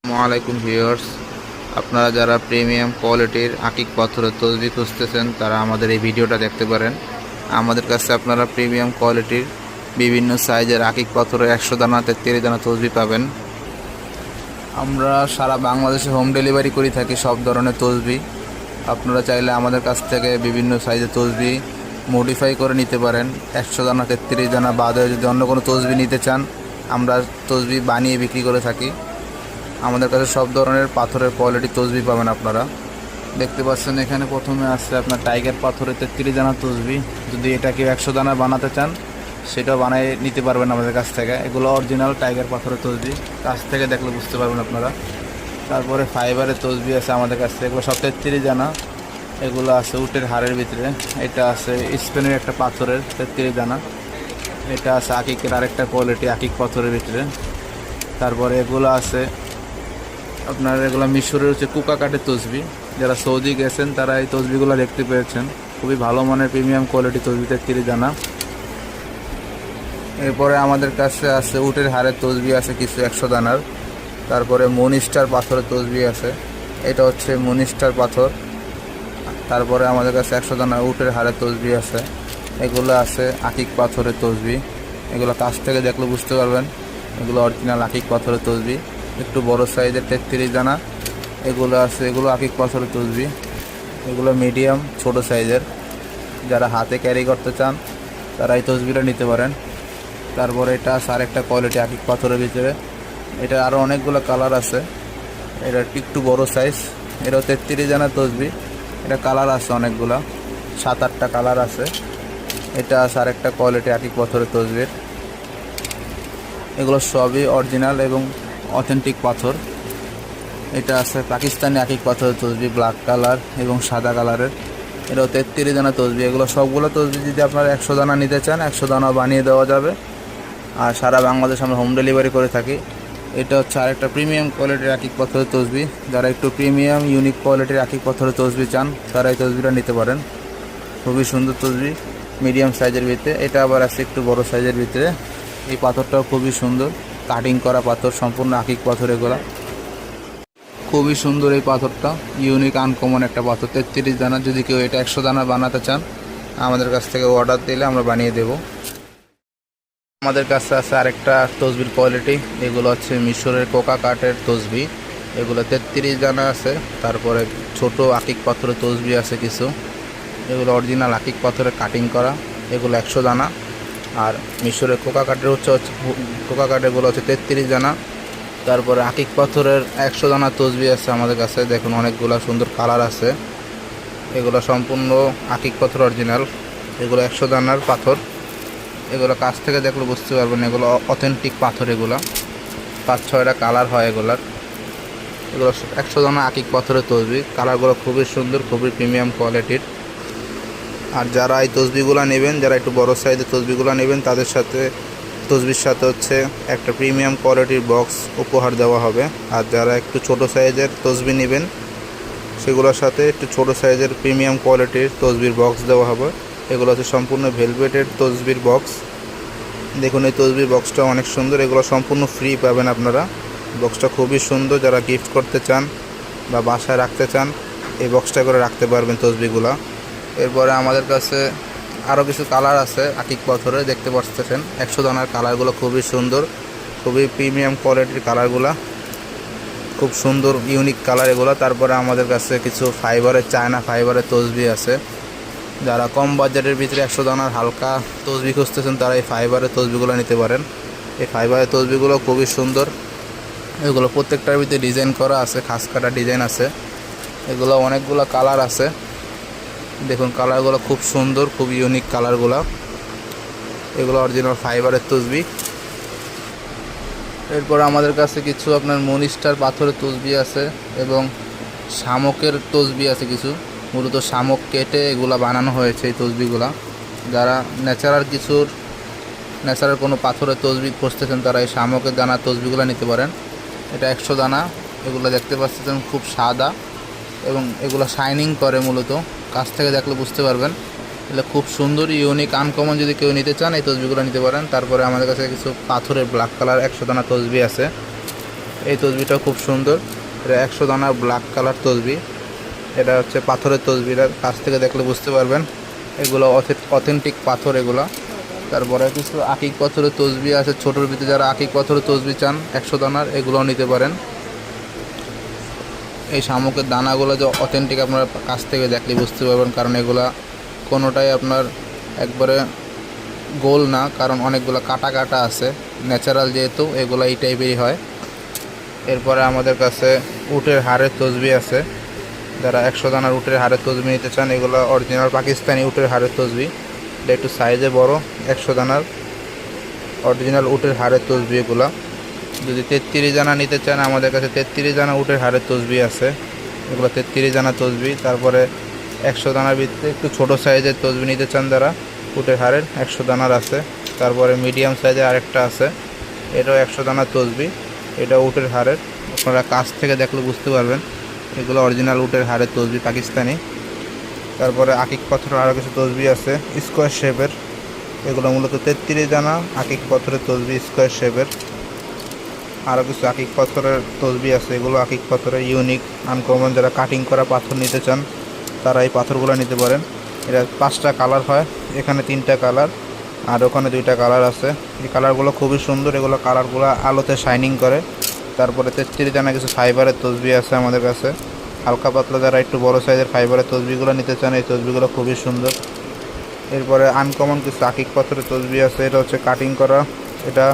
আসসালামাইকুম ভিউয়ার্স, আপনারা যারা প্রিমিয়াম কোয়ালিটির আকিক পাথরের তসবি খুঁজতেছেন তারা আমাদের এই ভিডিওটা দেখতে পারেন। আমাদের কাছে আপনারা প্রিমিয়াম কোয়ালিটির বিভিন্ন সাইজের আকিক পাথরের 100 দানা 33 দানা তসবি পাবেন। আমরা সারা বাংলাদেশে হোম ডেলিভারি করে থাকি সব ধরনের তসবি। আপনারা চাইলে আমাদের কাছ থেকে বিভিন্ন সাইজের তসবি মডিফাই করে নিতে পারেন। 100 দানা 33 দানা বাদে যদি অন্য কোনো তসবি নিতে চান, আমরা তসবি বানিয়ে বিক্রি করে থাকি। আমাদের কাছে সব ধরনের পাথরের কোয়ালিটি তসবি পাবেন। আপনারা দেখতে পাচ্ছেন এখানে প্রথমে আসছে আপনার টাইগার পাথরের 33 দানা তসবি। যদি এটা কেউ 100 দানা বানাতে চান সেটাও বানিয়ে নিতে পারবেন আমাদের কাছ থেকে। এগুলো অরিজিনাল টাইগার পাথরের তসবি, কাছ থেকে দেখলে বুঝতে পারবেন আপনারা। তারপরে ফাইবারের তসবি আছে আমাদের কাছ থেকে, এগুলো সব 33 দানা। এগুলো আছে উটের হাড়ের ভিতরে। এটা আছে স্পেনের একটা পাথরের 33 দানা। এটা আছে আকিকের আরেকটা কোয়ালিটি আকিক পাথরের ভিতরে। তারপরে এগুলো আছে আপনার এগুলো মিশরের হচ্ছে কুকা কাঠের তসবি। যারা সৌদি গেছেন তারা এই তসবিগুলো দেখতে পেয়েছেন। খুবই ভালো মানের প্রিমিয়াম কোয়ালিটি তসবি 33 দানা। এরপরে আমাদের কাছে আছে উটের হাড়ের তসবি আছে কিছু 100 দানার। তারপরে মনিস্টার পাথরের তসবি আছে, এটা হচ্ছে মনিস্টার পাথর। তারপরে আমাদের কাছে 100 দানার উটের হাড়ের তসবি আছে। এগুলো আছে আকিক পাথরের তসবি। এগুলো কাছ থেকে দেখলে বুঝতে পারবেন এগুলো অরিজিনাল আকিক পাথরের তসবি। একটু বড় সাইজের 33 দানা এগুলো আছে, এগুলো আকিক পাথরের তসবি। এগুলো মিডিয়াম ছোট সাইজের, যারা হাতে ক্যারি করতে চান তারা এই তসবিটা নিতে পারেন। তারপরে এটা আছে আরেকটা কোয়ালিটি আকিক পাথরের ভিতরে। এটা আরও অনেকগুলো কালার আছে। এটা একটু বড় সাইজ, এটাও 33 দানা তসবি। এটা কালার আছে অনেকগুলা, 7-8টা কালার আছে। এটা আছে আরেকটা কোয়ালিটি আকিক পাথরের তসবির। এগুলো সবই অরিজিনাল এবং অথেন্টিক পাথর। এটা আছে পাকিস্তানি আকিক পাথরের তসবি, ব্ল্যাক কালার এবং সাদা কালারের। এটাও 33 দানা তসবি। এগুলো সবগুলো তসবি যদি আপনারা 100 দানা নিতে চান 100 দানা বানিয়ে দেওয়া যাবে। আর সারা বাংলাদেশ আমরা হোম ডেলিভারি করে থাকি। এটা হচ্ছে আরেকটা প্রিমিয়াম কোয়ালিটির আকিক পাথরের তসবি। যারা একটু প্রিমিয়াম ইউনিক কোয়ালিটির আকিক পাথরের তসবি চান তারা এই তসবিটা নিতে পারেন। খুবই সুন্দর তসবি, মিডিয়াম সাইজের ভিতরে। এটা আবার আছে একটু বড় সাইজের ভিতরে। এই পাথরটাও খুবই সুন্দর, কাটিং করা পাথর, সম্পূর্ণ আকিক পাথর। এগুলো খুবই সুন্দর। এই পাথরটা ইউনিক আনকমন একটা পাথর, 33 দানা। যদি কেউ এটা 100 দানা বানাতে চান আমাদের কাছ থেকে অর্ডার দিলে আমরা বানিয়ে দেব। আমাদের কাছে আছে আরেকটা তসবির কোয়ালিটি। এগুলো হচ্ছে মিশরের কোকা কাঠের তসবি। এগুলো 33 দানা আছে। তারপরে ছোট আকিক পাথরের তসবি আছে কিছু। এগুলো অরিজিনাল আকিক পাথরের কাটিং করা। এগুলো 100 দানা। আর মিশরের কোকা কাঠের কোকা কাঠ এগুলো হচ্ছে 33 দানা। তারপরে আকিক পাথরের 100 দানা তসবি আছে আমাদের কাছে। দেখুন অনেকগুলো সুন্দর কালার আছে। এগুলো সম্পূর্ণ আকিক পাথর অরিজিনাল। এগুলো 100 দানার পাথর। এগুলো কাছ থেকে দেখলে বুঝতে পারবেন এগুলো অথেন্টিক পাথর। এগুলো 5-6টা কালার হয় এগুলো 100 দানা আকিক পাথরের তসবি। কালারগুলো খুবই সুন্দর, খুবই প্রিমিয়াম কোয়ালিটির। আর যারা এই তসবিগুলো নেবেন, যারা একটু বড় সাইজের তসবিগুলো নেবেন, তাদের সাথে তসবির সাথে হচ্ছে একটা প্রিমিয়াম কোয়ালিটির বক্স উপহার দেওয়া হবে। আর যারা একটু ছোট সাইজের তসবি নেবেন সেগুলোর সাথে একটু ছোট সাইজের প্রিমিয়াম কোয়ালিটির তসবির বক্স দেওয়া হবে। এগুলো হচ্ছে সম্পূর্ণ ভেলভেটের তসবির বক্স। দেখুন এই তসবির বক্সটা অনেক সুন্দর। এগুলো সম্পূর্ণ ফ্রি পাবেন আপনারা। বক্সটা খুবই সুন্দর। যারা গিফট করতে চান বা বাসায় রাখতে চান এই বক্সটা করে রাখতে পারবেন তসবিগুলো। এরপরে আমাদের কাছে আরও কিছু কালার আছে আকিক পাথরে, দেখতে পাচ্ছেন 100 দানার কালারগুলো খুবই সুন্দর, খুবই প্রিমিয়াম কোয়ালিটির কালারগুলো, খুব সুন্দর ইউনিক কালার এগুলো। তারপরে আমাদের কাছে কিছু ফাইবারের, চায়না ফাইবারের তসবি আছে। যারা কম বাজেটের ভিতরে 100 দানার হালকা তসবি খুঁজতেছেন তারা এই ফাইবারের তসবিগুলো নিতে পারেন। এই ফাইবারের তসবিগুলো খুবই সুন্দর। এগুলো প্রত্যেকটার ভিতরে ডিজাইন করা আছে, খাস কাটা ডিজাইন আছে। এগুলো অনেকগুলো কালার আছে। দেখুন কালারগুলো খুব সুন্দর, খুব ইউনিক কালারগুলো। এগুলো অরিজিনাল ফাইবারের তসবি। এরপর আমাদের কাছে কিছু আপনার মনিস্টার পাথরের তসবি আছে এবং শামুকের তসবি আছে কিছু। মূলত শামুক কেটে এগুলো বানানো হয়েছে এই তসবিগুলো। যারা ন্যাচারাল কোনো পাথরের তসবি খুঁজতেছেন তারা এই শামুকের দানার তসবিগুলো নিতে পারেন। এটা 100 দানা। এগুলো দেখতে পাচ্ছেন খুব সাদা এবং এগুলো শাইনিং করে। মূলত কাছ থেকে দেখলে বুঝতে পারবেন এগুলো খুব সুন্দর, ইউনিক, আনকমন। যদি কেউ নিতে চান এই তসবিগুলো নিতে পারেন। তারপরে আমাদের কাছে কিছু পাথরের ব্ল্যাক কালার 100 দানা তসবি আছে। এই তসবিটা খুব সুন্দর। এটা 100 দানার ব্ল্যাক কালার তসবি। এটা হচ্ছে পাথরের তসবিটা, কাছ থেকে দেখলে বুঝতে পারবেন এগুলো অথেন্টিক পাথর এগুলো। তারপরে কিছু আকিক পাথরের তসবি আছে ছোটোর ভিতরে, যারা আকিক পাথরের তসবি চান 100 দানার এগুলোও নিতে পারেন। এই শামুকের দানাগুলো যে অথেন্টিক আপনারা কাছ থেকে দেখলে বুঝতে পারবেন, কারণ এগুলা কোনোটাই আপনার একবারে গোল না, কারণ অনেকগুলো কাটা কাটা আছে, ন্যাচারাল যেহেতু এগুলো এই টাইপেরই হয়। এরপরে আমাদের কাছে উটের হাড়ের তসবি আছে। যারা 100 দানার উটের হাড়ের তসবি নিতে চান, এগুলো অরিজিনাল পাকিস্তানি উটের হাড়ের তসবি। এটা একটু সাইজে বড়, 100 দানার অরিজিনাল উটের হাড়ের তসবি এগুলো। যদি 33 দানা নিতে চান, আমাদের কাছে 33 দানা উটের হাড়ের তসবি আছে, এগুলো 33 দানা তসবি। তারপরে 100 দানার ভিতরে একটু ছোটো সাইজের তসবি নিতে চান যারা, উটের হাড়ের 100 দানার আছে। তারপরে মিডিয়াম সাইজের আরেকটা আছে, এটাও 100 দানার তসবি, এটা উটের হাড়ের। আপনারা কাছ থেকে দেখলে বুঝতে পারবেন এগুলো অরিজিনাল উটের হাড়ের তসবি পাকিস্তানি। তারপরে আকিক পাথরের আরও কিছু তসবি আছে স্কোয়ার শেপের, এগুলো মূলত 33 দানা আকিক পাথরের তসবি স্কোয়ার শেপের। আরও কিছু আকিক পাথরের তসবি আছে, এগুলো আকিক পাথরের ইউনিক আনকমন। যারা কাটিং করা পাথর নিতে চান তারা এই পাথরগুলো নিতে পারেন। এটা 5টা কালার হয়, এখানে 3টা কালার আর ওখানে 2টা কালার আছে। এই কালারগুলো খুবই সুন্দর, এগুলো কালারগুলো আলোতে শাইনিং করে। তারপরে 33 দানা কিছু ফাইবারের তসবি আছে আমাদের কাছে, হালকা পাতলা। যারা একটু বড় সাইজের ফাইবারের তসবিগুলো নিতে চান, এই তসবিগুলো খুবই সুন্দর। এরপরে আনকমন কিছু আকিক পাথরের তসবি আছে, এটা হচ্ছে কাটিং করা, এটা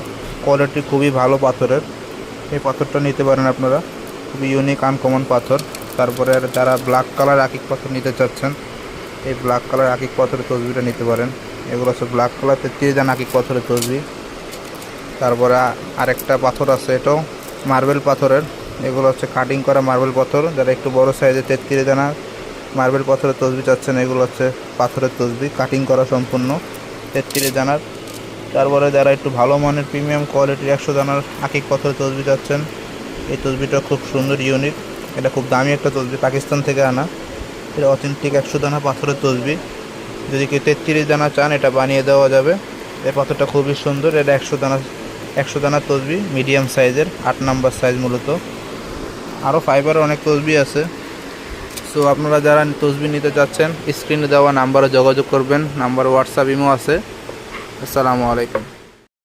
কোয়ালিটি খুবই ভালো পাথরের। এই পাথরটা নিতে পারেন আপনারা, খুবই ইউনিক আনকমন পাথর। তারপরে যারা ব্ল্যাক কালার আকিক পাথর নিতে চাচ্ছেন, এই ব্ল্যাক কালার আকিক পাথরের তসবিটা নিতে পারেন। এগুলো হচ্ছে ব্ল্যাক কালার 33 দানা আকিক পাথরের তসবি। তারপরে আরেকটা পাথর আছে, এটাও মার্বেল পাথরের, এগুলো হচ্ছে কাটিং করা মার্বেল পাথর। যারা একটু বড় সাইজে 33 দানা মার্বেল পাথরের তসবি চাচ্ছেন, এগুলো হচ্ছে পাথরের তসবি কাটিং করা সম্পূর্ণ 33 দানার। তারপরে যারা একটু ভালো মানের প্রিমিয়াম কোয়ালিটির 100 দানার আকিক পাথরের তসবি চাচ্ছেন, এই তসবিটা খুব সুন্দর ইউনিক, এটা খুব দামি একটা তসবি, পাকিস্তান থেকে আনা। এটা অথেন্টিক 100 দানা পাথরের তসবি। যদি কেউ 33 দানা চান, এটা বানিয়ে দেওয়া যাবে। এই পাথরটা খুবই সুন্দর, এটা 100 দানার তসবি, মিডিয়াম সাইজের 8 নাম্বার সাইজ মূলত। আরও ফাইবারের অনেক তসবি আছে। সো আপনারা যারা তসবি নিতে চাচ্ছেন, স্ক্রিনে দেওয়া নাম্বারে যোগাযোগ করবেন, নাম্বার হোয়াটসঅ্যাপ ইমো আছে। আসসালামু আলাইকুম।